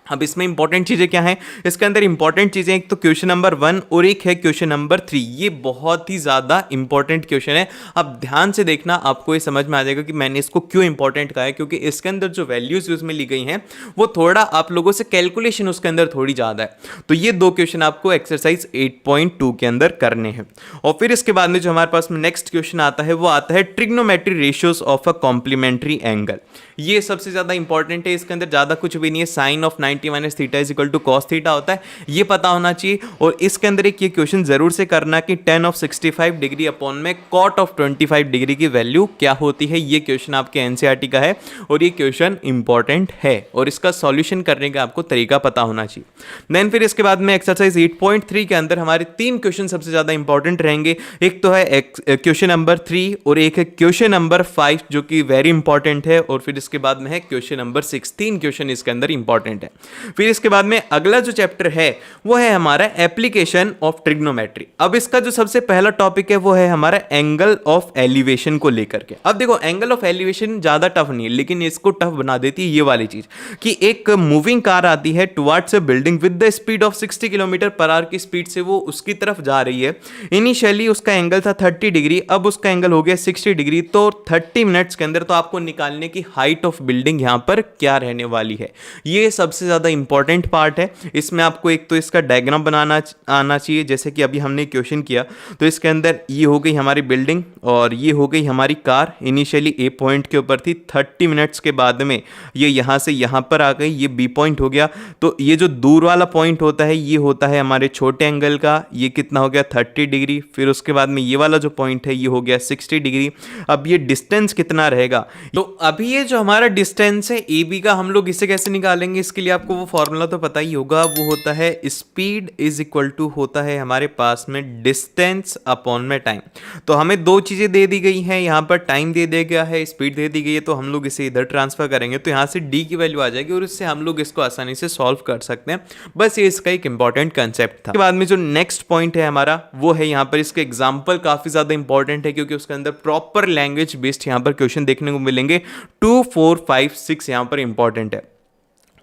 अब इसमें इंपॉर्टेंट चीजें क्या हैं, इसके अंदर इंपॉर्टेंट चीजें एक तो क्वेश्चन नंबर 1 और एक है क्वेश्चन नंबर 3। ये बहुत ही ज्यादा इंपॉर्टेंट क्वेश्चन है। अब ध्यान से देखना, आपको ये समझ में आ जाएगा कि मैंने इसको क्यों इंपॉर्टेंट कहा है, क्योंकि इसके अंदर जो वैल्यूज यूज में ली गई हैं वो थोड़ा आप लोगों से कैलकुलेशन उसके अंदर थोड़ी ज्यादा है। तो ये 2 क्वेश्चन आपको एक्सरसाइज 8.2 के अंदर करने हैं। और फिर इसके बाद में जो हमारे पास में नेक्स्ट क्वेश्चन आता है वो आता है trigonometry ratios of a complementary angle. ये सबसे ज्यादा इंपॉर्टेंट है, इसके अंदर ज्यादा कुछ भी नहीं है। Sine of 90 minus theta is equal to cos theta होता है, ये पता होना चाहिए। और इसके अंदर एक ये क्वेश्चन जरूर से करना कि tan ऑफ 65 डिग्री अपॉन में cot ऑफ 25 डिग्री की वैल्यू क्या होती है। ये क्वेश्चन आपके एनसीईआरटी का है और ये क्वेश्चन इंपॉर्टेंट है, और इसका सॉल्यूशन करने का आपको तरीका पता होना चाहिए। देन फिर इसके बाद में एक्सरसाइज 8.3 के अंदर हमारे 3 क्वेश्चन सबसे ज्यादा इंपॉर्टेंट रहेंगे। एक तो है क्वेश्चन नंबर 3 और एक है क्वेश्चन नंबर 5 जो कि वेरी इंपॉर्टेंट है, और फिर इसके बाद में है क्वेश्चन नंबर 6। 3 क्वेश्चन इसके अंदर इंपॉर्टेंट है। फिर इसके बाद में अगला जो चैप्टर है वो है हमारा एप्लीकेशन ऑफ ट्रिग्नोमेट्री। अब इसका जो सबसे पहला टॉपिक है वो है हमारा एंगल ऑफ एलिवेशन को लेकर के। अब देखो, एंगल ऑफ एलिवेशन ज्यादा टफ नहीं है, लेकिन इसको टफ बना देती है ये वाली चीज कि एक मूविंग कार आती है towards a building with the speed of 60 kilometre per hour की स्पीड से वो उसकी तरफ जा रही है। इनिशियली उसका एंगल था 30 डिग्री, अब उसका एंगल हो गया 60 डिग्री। तो 30 मिनट्स के अंदर तो आपको निकालने की हाइट ऑफ बिल्डिंग यहां पर क्या रहने वाली है, ये सबसे ज़्यादा इंपॉर्टेंट पार्ट है। इसमें आपको एक तो इसका डायग्राम बनाना आना चाहिए, जैसे कि अभी हमने क्वेश्चन किया तो इसके अंदर ये हो गई हमारी बिल्डिंग और ये हो गई हमारी कार। इनिशियली ए पॉइंट के ऊपर थी, 30 मिनट्स के बाद में ये यहाँ से यहाँ पर आ गई, ये बी पॉइंट हो गया। तो ये जो दूर वाला पॉइंट होता है ये होता है हमारे छोटे एंगल का, ये कितना हो गया 30 डिग्री। फिर उसके बाद में ये वाला जो पॉइंट है ये हो गया 60 डिग्री। अब ये डिस्टेंस कितना रहेगा, तो अभी ये जो हमारा डिस्टेंस है ए बी का, हम लोग इसे कैसे निकालेंगे, इसके लिए आपको वो फॉर्मूला तो पता ही होगा, वो होता है स्पीड इज इक्वल टू होता है हमारे पास में डिस्टेंस अपॉन में टाइम। तो हमें दो चीजें दे दी गई हैं, यहाँ पर टाइम दे दिया गया है, स्पीड दे दी गई है, तो हम लोग इसे इधर ट्रांसफर करेंगे तो यहाँ से डी की वैल्यू आ जाएगी और इससे हम लोग इसको आसानी से सॉल्व कर सकते हैं। बस ये इसका एक इंपॉर्टेंट कंसेप्ट था। उसके बाद में जो नेक्स्ट पॉइंट है हमारा वो है यहाँ पर इसके एग्जाम्पल काफी ज्यादा इंपॉर्टेंट है, क्योंकि उसके अंदर प्रॉपर लैंग्वेज बेस्ड यहाँ पर क्वेश्चन देखने को मिलेंगे। 2, 4, 5, 6 यहाँ पर इंपॉर्टेंट है।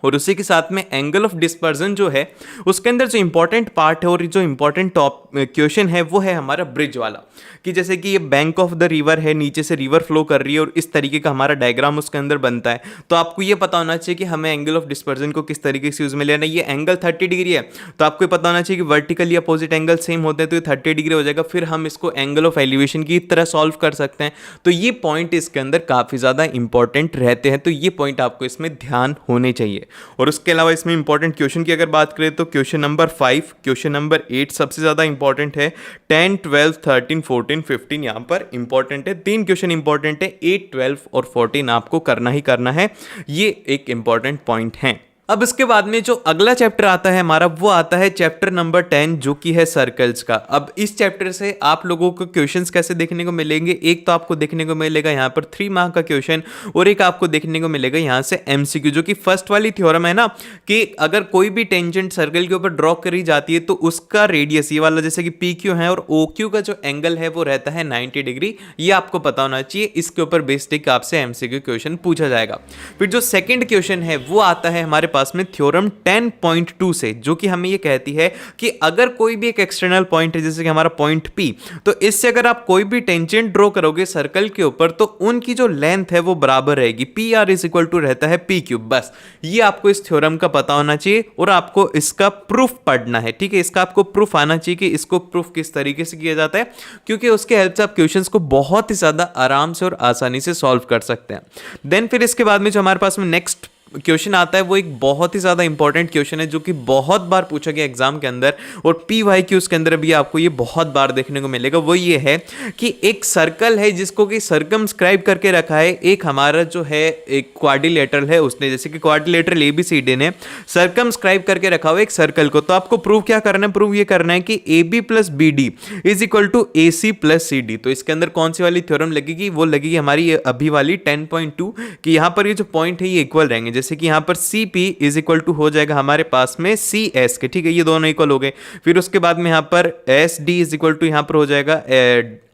और उसी के साथ में एंगल ऑफ डिस्पर्जन जो है उसके अंदर जो इंपॉर्टेंट पार्ट है और जो इंपॉर्टेंट टॉप क्वेश्चन है वो है हमारा ब्रिज वाला, कि जैसे कि ये बैंक ऑफ द रिवर है, नीचे से रिवर फ्लो कर रही है और इस तरीके का हमारा डायग्राम उसके अंदर बनता है। तो आपको ये पता होना चाहिए कि हमें एंगल ऑफ डिस्पर्जन को किस तरीके से यूज में लेना है। ये एंगल 30 डिग्री है तो आपको पता होना चाहिए कि वर्टिकली अपोजिट एंगल सेम होते हैं, तो ये 30 डिग्री हो जाएगा। फिर हम इसको एंगल ऑफ एलिवेशन की तरह सॉल्व कर सकते हैं। तो ये पॉइंट इसके अंदर काफी ज्यादा इंपॉर्टेंट रहते हैं, तो ये पॉइंट आपको इसमें ध्यान होने चाहिए। और उसके अलावा इसमें इंपॉर्टेंट क्वेश्चन की अगर बात करें तो क्वेश्चन नंबर 5, क्वेश्चन नंबर 8 सबसे ज्यादा इंपॉर्टेंट है। 10, 12, 13, 14, 15 यहाँ पर इंपॉर्टेंट है। 3 क्वेश्चन इंपॉर्टेंट है, 8, 12 और 14 आपको करना ही करना है। ये एक इंपॉर्टेंट पॉइंट है। अब इसके बाद में जो अगला चैप्टर आता है हमारा वो आता है चैप्टर नंबर 10, जो कि है सर्कल्स का। अब इस चैप्टर से आप लोगों को क्वेश्चंस कैसे देखने को मिलेंगे, एक तो आपको देखने को मिलेगा यहाँ पर 3 मार्क का क्वेश्चन और एक आपको देखने को मिलेगा यहाँ से एमसीक्यू, जो कि फर्स्ट वाली थ्योरम है ना, कि अगर कोई भी टेंजेंट सर्कल के ऊपर ड्रॉ करी जाती है तो उसका रेडियस ये वाला जैसे कि पी क्यू है और ओ क्यू का जो एंगल है वो रहता है 90 डिग्री। ये आपको पता होना चाहिए, इसके ऊर बेस्ड एक आपसे एमसीक्यू क्वेश्चन पूछा जाएगा। फिर जो सेकेंड क्वेश्चन है वो आता है हमारे पास में थ्योरम 10.2 से, जो कि हमें ये कहती है कि अगर कोई भी एक एक्सटर्नल पॉइंट है जैसे कि हमारा पॉइंट P, तो इससे अगर आप कोई भी टेंजेंट ड्रॉ करोगे सर्कल के ऊपर तो उनकी जो लेंथ है वो बराबर रहेगी। PR इज इक्वल टू रहता है P क्यूब। बस ये आपको इस थ्योरम का पता होना चाहिए और आपको इसका प्रूफ पढ़ना है, ठीक है। इसका आपको प्रूफ आना चाहिए कि इसको प्रूफ किस तरीके से किया जाता है, क्योंकि उसके हेल्प से आप क्वेश्चंस को बहुत ही ज्यादा आराम से और आसानी से सॉल्व कर सकते हैं। देन फिर इसके बाद में जो हमारे पास में नेक्स्ट क्वेश्चन आता है वो एक बहुत ही ज्यादा इंपॉर्टेंट क्वेश्चन है, जो कि बहुत बार पूछा गया एग्जाम के अंदर और PYQs के अंदर भी आपको ये बहुत बार देखने को मिलेगा। वो ये है कि एक सर्कल है जिसको कि सर्कमस्क्राइब करके रखा है, एक हमारा जो है एक क्वाड्रिलेटरल है उसने, जैसे कि क्वाड्रिलेटरल ABCD ने सर्कमस्क्राइब करके रखा हुआ एक सर्कल को। तो आपको प्रूव क्या करना है, प्रूव ये करना है कि AB plus BD is equal to AC plus CD। तो इसके अंदर कौन सी वाली थ्योरम लगेगी, वो लगेगी हमारी अभी वाली 10.2 कि यहाँ पर ये जो पॉइंट है ये इक्वल रहेंगे, जैसे कि यहाँ पर CP इज इक्वल टू हो जाएगा हमारे पास में CS के, ठीक है, ये दोनों इक्वल हो गए। फिर उसके बाद में यहाँ पर SD इज इक्वल टू यहाँ पर हो जाएगा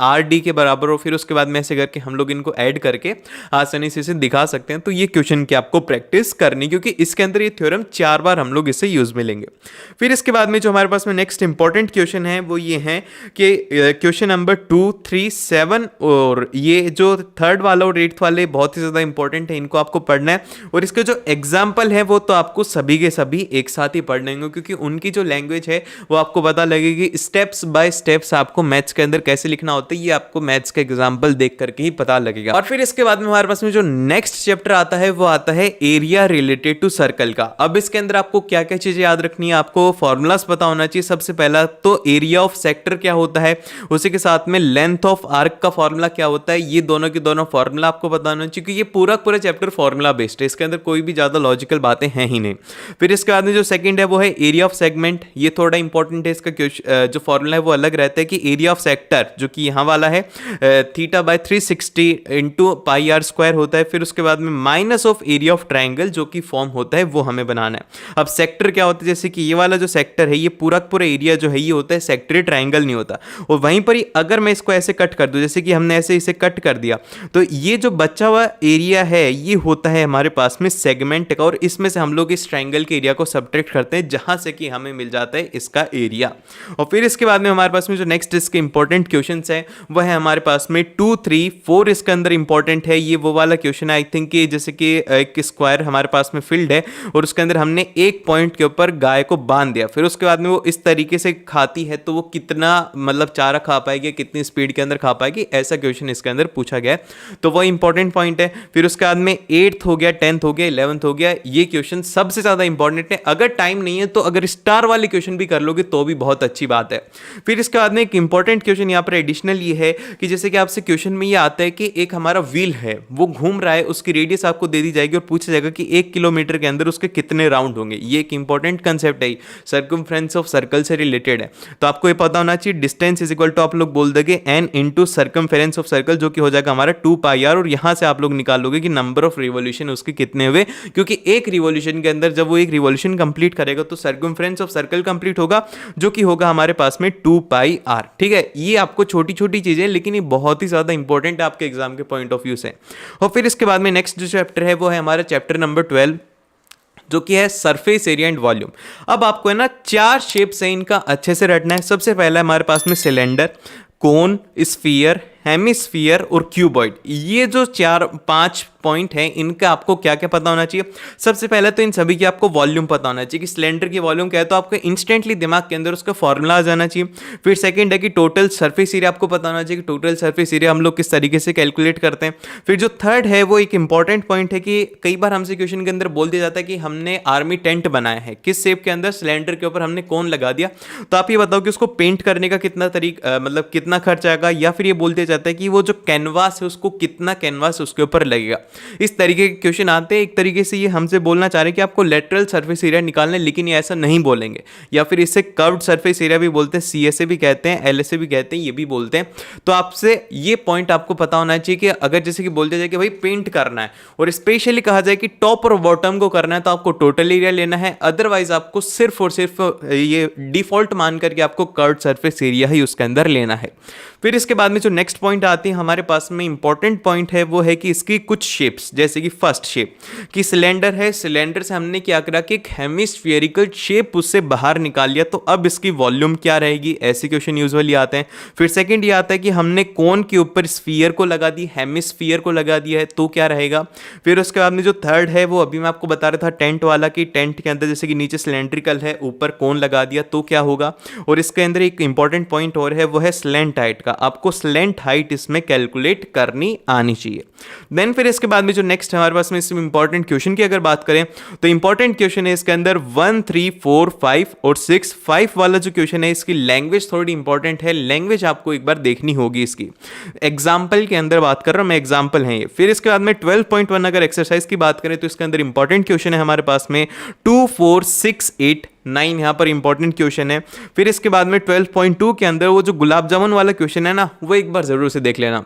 RD के बराबर हो। फिर उसके बाद में ऐसे करके हम लोग इनको ऐड करके आसानी से इसे दिखा सकते हैं। तो ये क्वेश्चन की आपको प्रैक्टिस करनी, क्योंकि इसके अंदर ये थ्योरम 4 बार हम लोग इसे यूज में लेंगे। फिर इसके बाद में जो हमारे पास में नेक्स्ट इंपॉर्टेंट क्वेश्चन है वो ये है कि क्वेश्चन नंबर 2, 3, 7 और ये जो थर्ड वाला और 8th वाले बहुत ही ज्यादा इंपॉर्टेंट है, इनको आपको पढ़ना है। और इसके जो एग्जाम्पल है वो तो आपको सभी के सभी एक साथ ही पढ़ने होंगे, क्योंकि उनकी जो लैंग्वेज है वो आपको पता लगेगी। स्टेप्स बाय स्टेप्स आपको मैथ्स के अंदर कैसे लिखना होता है ये आपको मैथ्स का एग्जाम्पल देख करके ही पता लगेगा। और फिर इसके बाद में हमारे पास में जो नेक्स्ट चैप्टर आता है वो आता है एरिया रिलेटेड टू सर्कल का। अब इसके अंदर आपको क्या क्या चीजें याद रखनी है, आपको फॉर्मूलाज पता होना चाहिए। सबसे पहला तो एरिया ऑफ सेक्टर क्या होता है, उसी के साथ में लेंथ ऑफ आर्क का फॉर्मूला क्या होता है, ये दोनों के दोनों फॉर्मूला आपको पता होना चाहिए, क्योंकि ये पूरा चैप्टर फॉर्मूला बेस्ड है, इसके अंदर कोई भी ज्यादा लॉजिकल बातें हैं ही नहीं। फिर इसके बाद में जो सेकंड है वो है एरिया ऑफ सेगमेंट, ये थोड़ा इंपॉर्टेंट है। इसका जो फॉर्मूला है वो अलग रहता है कि एरिया ऑफ सेक्टर जो कि यहाँ वाला है θ/360 इंटू पाई आर स्क्वायर होता है। फिर उसके बाद में minus of area of triangle जो कि फॉर्म होता है वो हमें बनाना है। अब सेक्टर क्या होता है, जैसे कि ये वाला जो सेक्टर है ये पूरा एरिया जो है ये होता है सेक्टर, ट्राइंगल नहीं होता। और वहीं पर ही अगर मैं इसको ऐसे कट कर दूं, जैसे कि हमने ऐसे इसे कट कर दिया, तो ये जो बचा हुआ एरिया है ये होता है हमारे पास में सेगमेंट का और इसमें से हम लोग इस ट्राइंगल के एरिया को सब्ट्रैक्ट करते हैं जहां से कि हमें मिल जाता है इसका एरिया। और फिर इसके बाद में हमारे पास में जो नेक्स्ट इसके इंपॉर्टेंट क्वेश्चन है वह है हमारे पास में 2, 3, 4 इसके अंदर इंपॉर्टेंट है। ये वो वाला क्वेश्चन है आई थिंक कि जैसे कि एक स्क्वायर हमारे पास में फील्ड है और उसके अंदर हमने एक पॉइंट के ऊपर गाय को बांध दिया, फिर उसके बाद में वो इस तरीके से खाती है तो वो कितना मतलब चारा खा पाएगी, कितनी स्पीड के अंदर खा पाएगी, ऐसा क्वेश्चन इसके अंदर पूछा गया है। तो वो इंपॉर्टेंट पॉइंट है। फिर उसके बाद में 8th हो गया, 10th हो गया, 11th हो गया, ये क्वेश्चन सबसे ज्यादा इंपॉर्टेंट है। अगर टाइम नहीं है तो अगर स्टार वाले क्वेश्चन भी कर लोगे तो भी बहुत अच्छी बात है। फिर इसके बाद में एक इंपॉर्टेंट क्वेश्चन यहाँ पर एडिशनल ये है कि जैसे कि आपसे क्वेश्चन में ये आता है कि एक हमारा व्हील है वो घूम रहा है, उसकी रेडियस आपको दे दी जाएगी और पूछा जाएगा कि 1 किलोमीटर के अंदर उसके कितने राउंड होंगे। ये एक इंपॉर्टेंट कंसेप्ट है, सर्कमफ्रेंस ऑफ सर्कल से रिलेटेड है। तो आपको ये पता होना चाहिए डिस्टेंस इज इक्वल टू आप लोग बोल दोगे n into circumference of circle, जो कि हो जाएगा हमारा 2πr, और यहां से आप लोग निकालोगे कि नंबर ऑफ रिवॉल्यूशन उसके कितने हुए, क्योंकि एक रिवॉल्यूशन के अंदर जब वो एक रिवॉल्यूशन कंप्लीट करेगा तो सर्कमफ्रेंस ऑफ सर्कल कंप्लीट होगा, जो कि होगा हमारे पास में 2πr। ठीक है, ये आपको छोटी छोटी चीजें लेकिन ये बहुत ही ज्यादा इंपॉर्टेंट है आपके एग्जाम के पॉइंट ऑफ व्यू से। और फिर इसके बाद में नेक्स्ट जो चैप्टर है वो है हमारा चैप्टर नंबर 12, जो कि है सरफेस एरिया एंड वॉल्यूम। अब आपको है ना 4 शेप्स है इनका अच्छे से रटना है। सबसे पहला हमारे पास में सिलेंडर, कोन, स्फीयर, हेमिस्फीयर और क्यूबॉइड। ये जो 4-5 पॉइंट है इनका आपको क्या क्या पता होना चाहिए। सबसे पहले तो इन सभी की आपको वॉल्यूम पता होना चाहिए कि सिलेंडर की वॉल्यूम क्या है, तो आपको इंस्टेंटली दिमाग के अंदर उसका फॉर्मूला आ जाना चाहिए। फिर सेकंड है कि टोटल सरफेस एरिया आपको पता होना चाहिए कि टोटल सरफेस एरिया हम लोग किस तरीके से कैलकुलेट करते हैं। फिर जो थर्ड है वो एक इंपॉर्टेंट पॉइंट है कि कई बार हमसे क्वेश्चन के अंदर बोल दिया जाता है कि हमने आर्मी टेंट बनाया है, किस शेप के अंदर, सिलेंडर के ऊपर हमने कोन लगा दिया, तो आप ये बताओ कि उसको पेंट करने का कितना मतलब कितना खर्च आएगा, या फिर ये बोल दिया जाता है कि वो जो कैनवास है उसको कितना कैनवास उसके ऊपर लगेगा। इस तरीके के क्वेश्चन आते हैं। एक तरीके से ये हमसे बोलना चाह रहे हैं कि आपको लेटरल सरफेस एरिया निकालना है, लेकिन ये ऐसा नहीं बोलेंगे, या फिर इसे कर्व्ड सरफेस एरिया भी बोलते हैं, सीएसए भी कहते हैं, एलएसए भी कहते हैं, ये भी बोलते हैं। तो आपसे ये पॉइंट आपको पता होना चाहिए कि अगर जैसे कि बोलते जाए कि भाई पेंट करना है और स्पेशली कहा जाए कि टॉप और बॉटम को करना है तो आपको टोटल एरिया लेना है, अदरवाइज आपको सिर्फ और सिर्फ ये डिफॉल्ट मान करके आपको कर्व्ड सरफेस एरिया ही उसके अंदर लेना है। फिर इसके बाद में जो नेक्स्ट पॉइंट आती है हमारे पास में इंपॉर्टेंट पॉइंट है वो है कि इसकी कुछ शेप्स, जैसे कि फर्स्ट शेप कि सिलेंडर है, सिलेंडर से हमने क्या करा कि एक हेमिस्फेरिकल शेप उससे बाहर निकाल लिया, तो अब इसकी वॉल्यूम क्या रहेगी, ऐसे क्वेश्चन यूजुअली आते हैं। फिर सेकंड ये आता है कि हमने कोन के ऊपर स्फीयर को लगा दी, हेमिस्फीयर को लगा दिया है, तो क्या रहेगा। फिर उसके बाद में जो थर्ड है वो अभी मैं आपको बता रहा था टेंट वाला, कि टेंट के अंदर जैसे कि नीचे सिलेंड्रिकल है ऊपर कोन लगा दिया तो क्या होगा। और इसके अंदर एक इंपॉर्टेंट पॉइंट और है वो है स्लैंट हाइट का, आपको स्लैंट हाइट इसमें कैलकुलेट करनी आनी चाहिए। देन फिर इसके बाद में जो नेक्स्ट हमारे पास में इसमें इंपॉर्टेंट क्वेश्चन की अगर बात करें तो इंपॉर्टेंट क्वेश्चन है इसके अंदर 1, 3, 4, 5 और 6। 5 वाला जो क्वेश्चन है इसकी लैंग्वेज थोड़ी इंपॉर्टेंट है, लैंग्वेज आपको एक बार देखनी होगी। इसकी एग्जाम्पल के अंदर बात कर रहा हूं मैं, एग्जाम्पल है ये। फिर इसके बाद में 12.1 अगर एक्सरसाइज की बात करें तो इसके अंदर इंपॉर्टेंट क्वेश्चन है हमारे पास में 2, 4, 6, 8, 9 यहां पर इंपॉर्टेंट क्वेश्चन है। फिर इसके बाद में 12.2 के अंदर वो जो गुलाब जामुन वाला क्वेश्चन है ना, वो एक बार जरूर से देख लेना,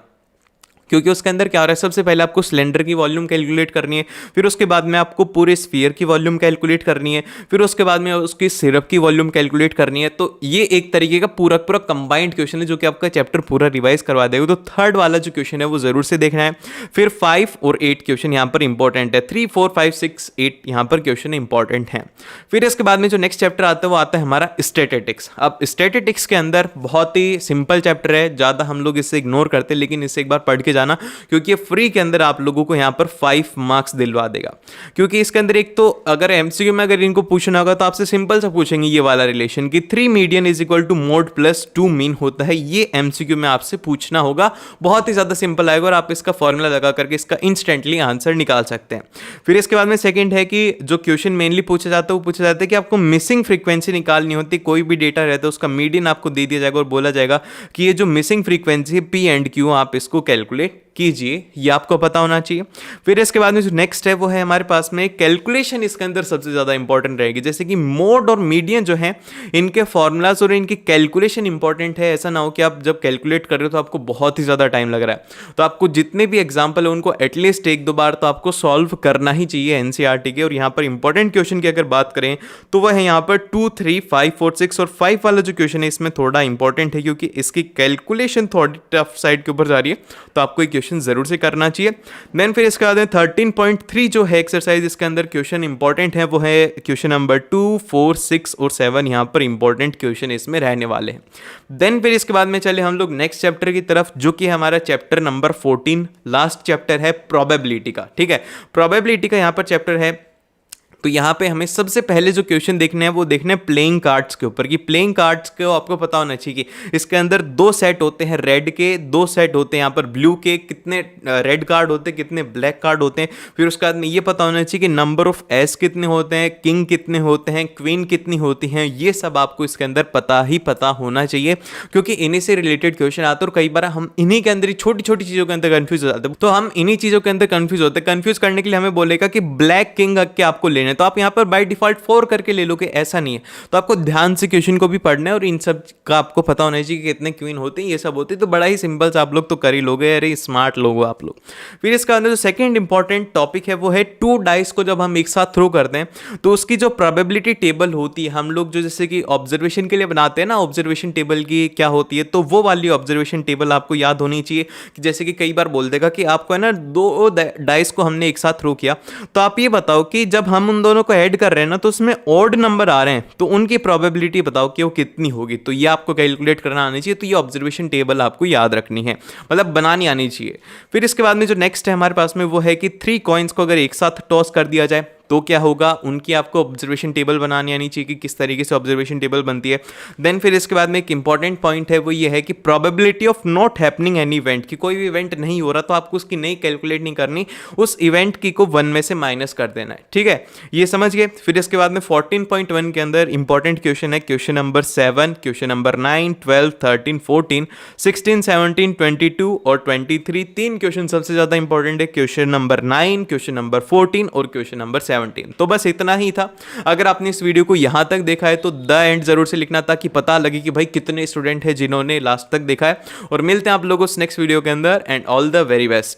क्योंकि उसके अंदर क्या हो रहा है, सबसे पहले आपको सिलेंडर की वॉल्यूम कैलकुलेट करनी है, फिर उसके बाद में आपको पूरे स्फीयर की वॉल्यूम कैलकुलेट करनी है, फिर उसके बाद में उसकी सिरप की वॉल्यूम कैलकुलेट करनी है। तो ये एक तरीके का पूरा पूरा कंबाइंड क्वेश्चन है जो कि आपका चैप्टर पूरा रिवाइज करवा देगा। तो थर्ड वाला जो क्वेश्चन है वो जरूर से देखना है। फिर 5 और 8 क्वेश्चन यहाँ पर इंपॉर्टेंट है, 3, 4, 5, 6, 8 यहाँ पर क्वेश्चन इंपॉर्टेंट है। फिर इसके बाद में जो नेक्स्ट चैप्टर आता है वो आता है हमारा स्टैटिस्टिक्स। अब स्टैटिस्टिक्स के अंदर बहुत ही सिंपल चैप्टर है, ज़्यादा हम लोग इससे इग्नोर करते हैं, लेकिन इसे एक बार पढ़ के जाना, क्योंकि फ्री के अंदर आप लोगों को यहां पर 5 मार्क्स दिलवा देगा। क्योंकि इसके अंदर एक तो अगर एमसीक्यू में अगर इनको पूछना होगा तो आपसे सिंपल सा पूछेंगे ये वाला रिलेशन कि 3 median is equal to mode plus 2 mean होता है, ये एमसीक्यू में आपसे पूछना होगा। बहुत ही ज्यादा सिंपल आएगा और आप इसका फॉर्मूला लगा करके इसका इंस्टेंटली आंसर निकाल सकते हैं। फिर इसके बाद में सेकंड है कि जो क्वेश्चन मेनली पूछा जाता है वो पूछा जाता है कि आपको मिसिंग फ्रीक्वेंसी निकालनी होती है। कोई भी डेटा रहता है उसका मीडियन आपको दे दिया जाएगा और बोला जाएगा कि ये जो मिसिंग फ्रीक्वेंसी है पी एंड क्यू, आप इसको कैलकुलेट कीजिए, ये आपको पता होना चाहिए। फिर इसके बाद में जो नेक्स्ट है वो है हमारे पास में कैलकुलेशन, इसके अंदर सबसे ज्यादा इंपॉर्टेंट रहेगी। जैसे कि मोड और मीडियन जो है इनके फॉर्मूलाज और इनकी कैलकुलेशन इंपॉर्टेंट है। ऐसा ना हो कि आप जब कैलकुलेट कर रहे हो तो आपको बहुत ही ज्यादा टाइम लग रहा है। तो आपको जितने भी एग्जाम्पल है उनको एटलीस्ट 1-2 बार तो आपको सॉल्व करना ही चाहिए एनसीईआरटी के। और यहाँ पर इंपॉर्टेंट क्वेश्चन की अगर बात करें तो वह है यहाँ पर 2, 3, 5 और 6। और 5 वाला जो क्वेश्चन है इसमें थोड़ा इंपॉर्टेंट है क्योंकि इसकी कैलकुलेशन थोड़ी टफ साइड के ऊपर जा रही है, तो आपको आपको ये क्वेश्चन जरूर से करना चाहिए। देन फिर इसके बाद 13.3 जो है एक्सरसाइज, इसके अंदर क्वेश्चन इंपॉर्टेंट है, वो है क्वेश्चन नंबर 2, 4, 6 और 7 यहाँ पर इंपॉर्टेंट क्वेश्चन इसमें रहने वाले हैं। देन फिर इसके बाद में चले हम लोग नेक्स्ट चैप्टर की तरफ, जो कि हमारा चैप्टर नंबर 14 लास्ट चैप्टर है प्रोबेबिलिटी का। ठीक है, प्रोबेबिलिटी का यहाँ पर चैप्टर है। तो यहाँ पे हमें सबसे पहले जो क्वेश्चन देखने हैं वो देखने हैं प्लेइंग कार्ड्स के ऊपर, कि प्लेइंग कार्ड्स को आपको पता होना चाहिए कि इसके अंदर 2 सेट होते हैं रेड के, 2 सेट होते हैं यहाँ पर ब्लू के, कितने रेड कार्ड होते हैं, कितने ब्लैक कार्ड होते हैं। फिर उसके बाद में ये पता होना चाहिए कि नंबर ऑफ एस कितने होते हैं, किंग कितने होते हैं, क्वीन कितनी होती हैं। ये सब आपको इसके अंदर पता होना चाहिए, क्योंकि इन्हीं से रिलेटेड क्वेश्चन आते हैं। और कई बार हम इन्हीं के अंदर छोटी छोटी चीज़ों के अंदर कन्फ्यूज हो जाते हैं। तो हम इन्हीं चीज़ों के अंदर कन्फ्यूज होते हैं। कन्फ्यूज करने के लिए हमें बोलेगा कि ब्लैक किंग के आपको लेने, तो आप यहाँ पर बाय डिफॉल्ट 4 करके ले लोगे, ऐसा नहीं है। तो आपको ध्यान से क्वेश्चन को भी पढ़ना है और इन सब का आपको पता होना चाहिए कि कितने क्वीन होते हैं, ये सब होते हैं। तो बड़ा ही सिंपल से आप लोग तो कर ही लोगे, अरे स्मार्ट लोग हो आप लोग। फिर इसका अंदर जो सेकंड इंपॉर्टेंट टॉपिक है वो है 2 डाइस को जब हम एक साथ थ्रो करते हैं तो उसकी जो प्रोबेबिलिटी टेबल होती है, हम लोग जो जैसे कि ऑब्जर्वेशन के लिए बनाते हैं ना, ऑब्जर्वेशन टेबल की क्या होती है, तो वो वाली ऑब्जर्वेशन टेबल आपको याद होनी चाहिए। कि जैसे कि कई बार बोल देगा कि आपको है ना 2 डाइस को हमने एक साथ थ्रो किया, तो आप ये बताओ कि जब हम उन दोनों को ऐड कर रहे हैं ना तो उसमें ऑड नंबर आ रहे हैं, तो उनकी प्रोबेबिलिटी बताओ कि वो कितनी होगी। तो ये आपको कैलकुलेट करना आनी चाहिए। तो ये ऑब्जर्वेशन टेबल आपको याद रखनी है, मतलब बनानी आनी चाहिए। फिर इसके बाद में जो नेक्स्ट है हमारे पास में वो है कि 3 कॉइन्स को अगर एक साथ टॉस कर दिया जाए तो क्या होगा, उनकी आपको ऑब्जर्वेशन टेबल बनानी आनी चाहिए कि किस तरीके से ऑब्जर्वेशन टेबल बनती है। देन फिर इसके बाद में एक इंपॉर्टेंट पॉइंट है वो ये है कि probability of not happening any event, कि कोई भी इवेंट नहीं हो रहा तो आपको उसकी नहीं कैलकुलेट नहीं करनी, उस इवेंट की को 1 में से माइनस कर देना है। ठीक है, ये समझ गए। फिर इसके बाद में 14.1 के अंदर इंपॉर्टेंट क्वेश्चन है क्वेश्चन नंबर 7, क्वेश्चन नंबर 9, 12, 13, 14, 16, 17, 22 और 23। 3 क्वेश्चन सबसे ज्यादा इंपॉर्टेंट है, क्वेश्चन नंबर 9, क्वेश्चन नंबर 14 और क्वेश्चन नंबर 17। तो बस इतना ही था। अगर आपने इस वीडियो को यहां तक देखा है तो द एंड जरूर से लिखना ताकि पता लगे कि भाई कितने स्टूडेंट हैं जिन्होंने लास्ट तक देखा है। और मिलते हैं आप लोगों को नेक्स्ट वीडियो के अंदर, and all the very best.